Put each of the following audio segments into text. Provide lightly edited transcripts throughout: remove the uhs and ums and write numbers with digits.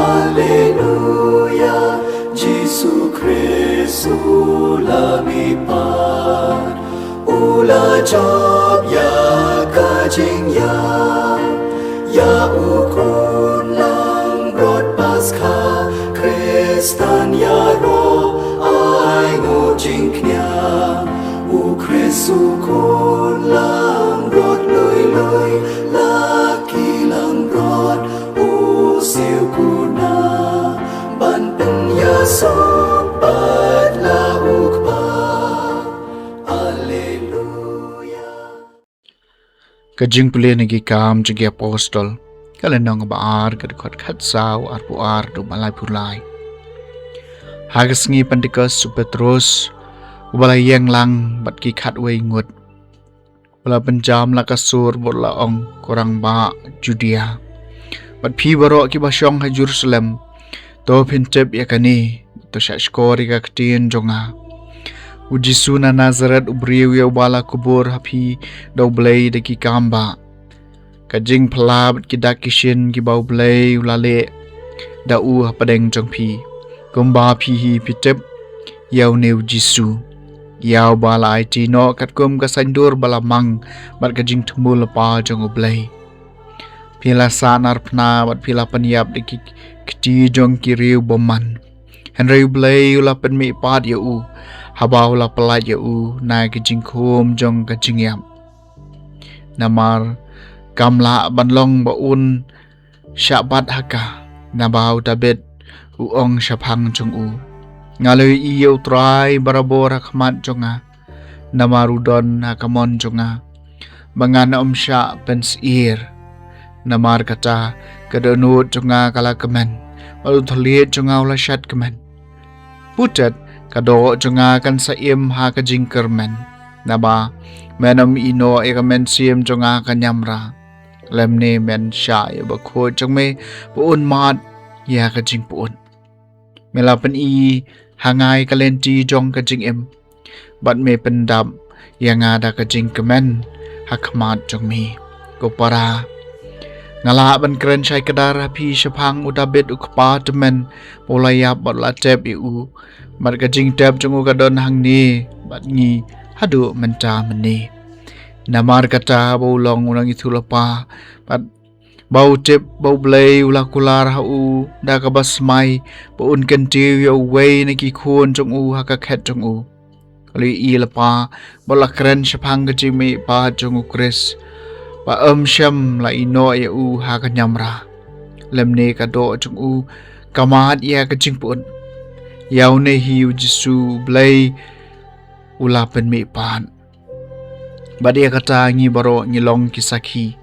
Alleluia, Gesù Cristo lumipad, ula job ya kajing ya ukun lang brod Paskah, Kristan ya ro ai ngo jing knya, u Kristu kun lang brod lui laki lang brod u siu kuna ban pen ya sobat la ukba. Kajing pulih nagi kam jagi apostol kalenong baar kadikot khatsaw arpuar do malay pulay hagas ngi pendikas Petrus ubalay yang lang bat ki khatway ngut wala penjam la kasur bola ong korang ba Judea bat phi baro ki basyong ha Jerusalem to phintep yakani to shashkori ka ktin jonga Ujisu na Nazaret ubriu ya ubala kubur hapi daw blay daki kamba. Kajing palab kidak kishin kibau blay ulale dau hapadeng jong pi. Kumba pi hi pitep yaw ne ujisu. Yaw bala ai tino kat kum kasandur bala mang bat kajing tumul pa jong ublay. Pila sanar pna bat pila panyap daki kiti jong kiriu boman. Henry ublay ulapan mi pad ya u. Habaw la pelat ya u na kajing kum jong kajing yam. Namar kamla banlong baun syabat haka nabaw tabet uong syapang jong u. Ngaloy iyo try barabor hakmat jonga namarudon hakamon jonga. Mangana sya pensir namar kata kadonut jonga kala kemen malu thaliet jonga ula syat kemen. Putet kado jonga kan saim ha kajingker men naba menom ino ekamen sim jonga kanyamra lemne men sha ya bakho jongme puun mat ya kajing puun melapen i hangai kalenti jong kajing em bat me pendam yang ada kajing kemen hakmat jongme kopara ngala ban keren syai kedar api syapang udabet ukpa temen polayap bat latep iu bat kajing tep jongu kadon hang ni bat ngi hadu menta meni namar kata bolong ulang itu lepa bat bau tep bau blay ulah kular hau da kabas mai paun kentiu ya wei neki khun jongu hakaket jongu kali i lepa bola keren syapang kajing me pa jongu kris pa syam la ino ya u ha kanyamra lemne kado chung u kamat ya kajing pun yaw ne hiu jisu blay ulapen me pan badia kata ngi baro ngilong kisaki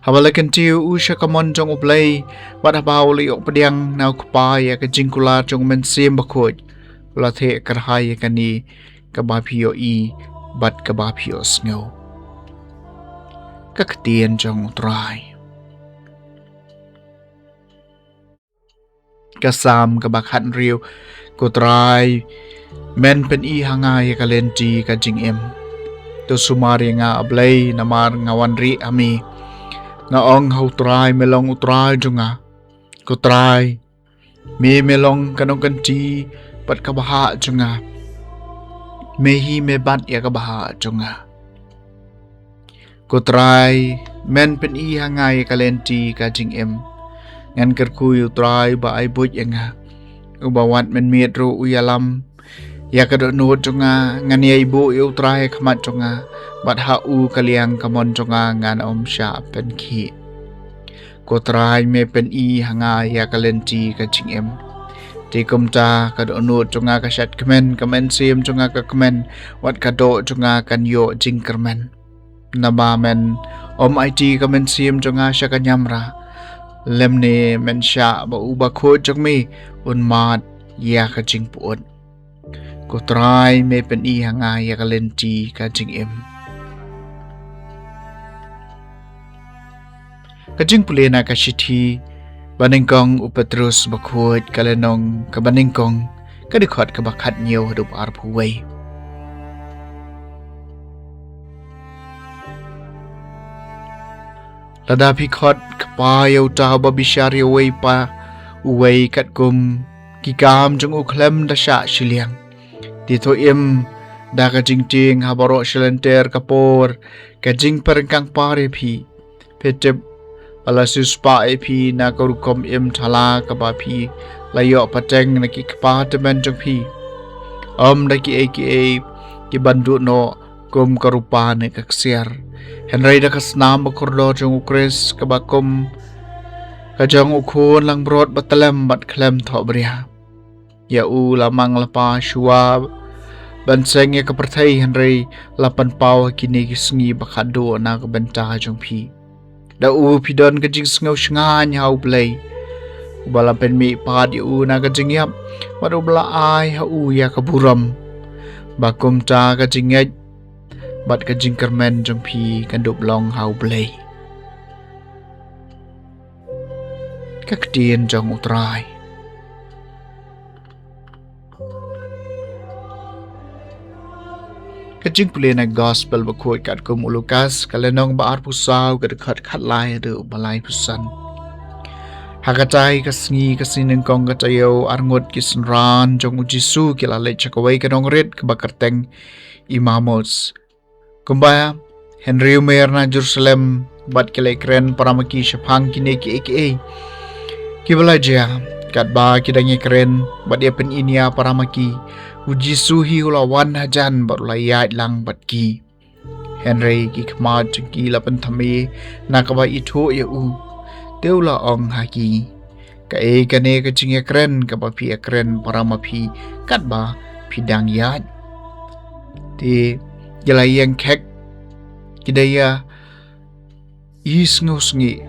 habalakan tiu u syakamon jong ublay bad habaw li ok pediang nau kpa ya kajing kula jong men sim bakoj ula the karhai kani kabapio i bad kabapio sngo kaktian jong utray kasam kabakhan riu kutray men pen i hangai kalenti kajing em to sumari nga ablay namar ngawan ri ami nga ong hautray melong utray jonga kutray me melong kanong kanti pat kabaha jonga mehi me bat ya kabaha jonga kutray men pen i hangai kalenti kajing em ngan kerkuy utray ba ay buj nga ubawat men metro uyalam ya kadok nuot jonga ngan ya ibu utray khamat jonga bat hau kaliang kamon jonga ngan sya pen ki kutray me pen i hangai ya kalenti kajing em tikum ta kadok nuot jonga kasyat kemen sim jonga ka kemen wat kadok jonga kan yo jingkermen nama men IT kamen sim jonga sya kanyamra lemne men sya ba uba kho jongmi unmat ya kajing puun kutray me pen i hanga ya kalenti kajing em kajing pulena kasyiti baningkong upetrus bakhot kalenong kabaningkong kadikot kabakat nyo hadup arpuway Ladapi khot kapayau tahu babishari uway pa uway kat kum kikam jung uklem dasya shiliang. Dito im da kajing ting habaro shilenter kapor kajing perengkang pare pi petep palasus pa pi na karukom im thala kabapi layo pateng na ki kapa temen jung pi daki aka ki bandu no kum karupa ne kaksiar Henry da kasnam bakurdo jung ukres kabakum kajang ukun lang brod batalem bat klem thok bria ya lamang lapa shua banseng ya kepertai Henry lapan pau kini kisngi bakado na kabenta jung pi da pidon kajing sngau shngan hau play ubala pen mi pad na kajing yap wadu bla ai hau ya kaburam bakum ta kajing yat bat kajing kermen jung pi kandup long hau play kakdien jong utrai kajing pulih na gospel bakoi kat kum ulukas kalenong baar pusau kadekhat khatlai de balai pusan hakatai kasngi kasineng kong katayo arngot kisnran jong ujisu kilale chakawai kanong red kebakarteng imamos kumbaya Henry Umair na Jerusalem bat kilai keren paramaki syapang kini ki aka kibalaja kat ba kidangi keren bat dia pen inia paramaki uji suhi ulawan hajan barulayat lang batki Henry ki kemad ki lapan thami nakaba itu ya teula ong haki ka kane ka chinge kren ka ba pi kren paramapi kat ba pidang yat ti gelayang kek kidaya isnusngi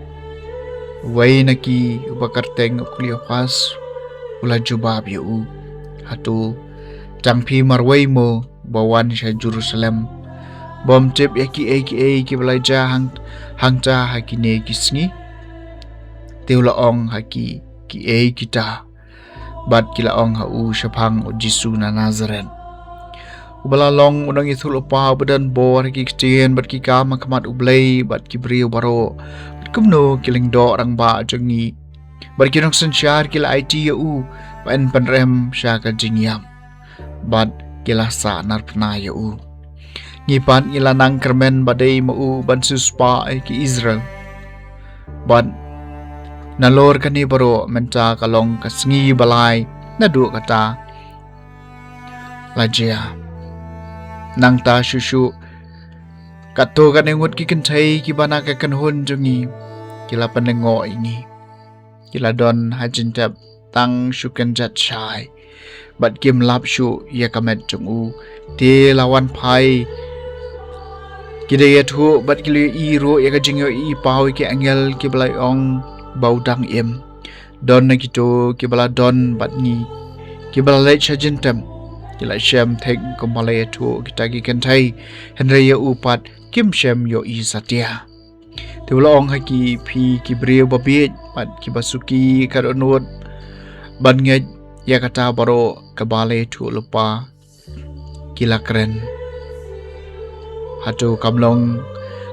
wai naki ubakarteng kuliapas ula jubab ya hatu Tangpi marway mo bawan sa Jerusalem. Bom tip aka belajar hangta hakine kisngi. Teulaong haki ki kita. Bat kilaong hau syapang o Jisu na Nazaren. Ubalalong unang itu lupa badan bor haki kitien bat kika makamat ublay bat kibriyo baro. Bat kumno kiling do orang ba jengi. Bat kinong sensyar kila IT yau. Paen penrem syaka jingyam. Bad kilasa narpna yau ngipan ilanang kermen badai mau bansuspa ki Israel bad nalor kani baro menta kalong kasngi balai nadu kata lajia nang ta shushu kato kanengut ki kentai ki bana ka kanhun jungi kila panengo ingi kila don hajintap tang shukan jat shai bat kim lap shu ya kamet jungu te lawan pai kidaya thu bat kili i ro ya kajing yo i pau ki angel ki balai ong baudang em don na kito ki bala don bat ni ki bala le chajintem ki la shem thek ko balai thu kita ki kentai henry ya upat kim shem yo i satya te ong haki phi ki breu babit bat ki basuki karonot ban nge ya kata baro kabale tu lupa kila keren hatu kamlong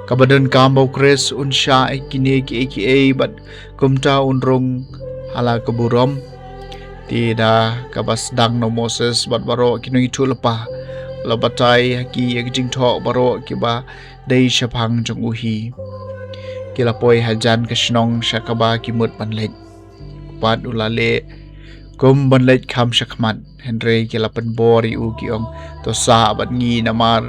kabadan kambau kres unsha kini ki bat kumta unrung hala keburom tidak kabas dang no Moses bat baro kinu itu lupa labatai haki jing thok baro kiba dei syapang jong uhi kila poi hajan kesnong syakaba kimut panlek pat ulale kum banlait kham shakmat Henry kila penbori ukiong to sa bat ngi namar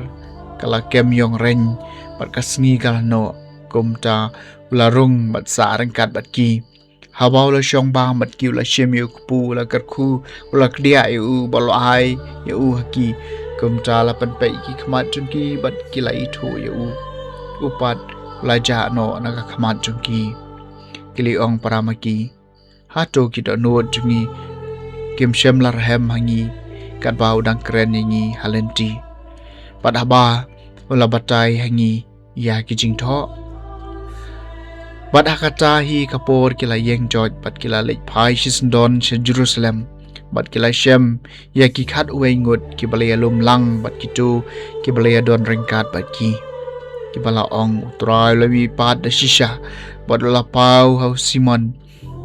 kala kem yong ren bat kasngi kala no kum ta ularung bat sa rengkat bat ki habaw la syong bang bat ki ula shem yu kupu la karku ula kdia yu balo ai yu haki kum ta la pen pe ki khmat chun ki bat kila itu yu upat la ja no naga khmat chun ki kili ong paramaki hato ki do no jungi kim shem larhem hangi kat bau dang keren yangi halenti pada ba ula batai hangi ya kijing tho bad hakata hi kapor kila yeng joj bat kila lek pai shisndon she Jerusalem bat kila shem ya ki khat uwe ngut ki balaya lum lang bat kitu ki balaya don rengkat bat ki bala ong utrai lewi pat da shisha Badala pau hau Simon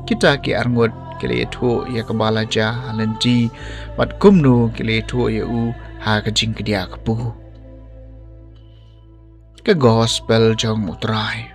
kita ki arngot kile thu ya kabala ja halanti bat kumnu kile thu ya u ha ka jing dia kapu. Ke gospel jong utrai.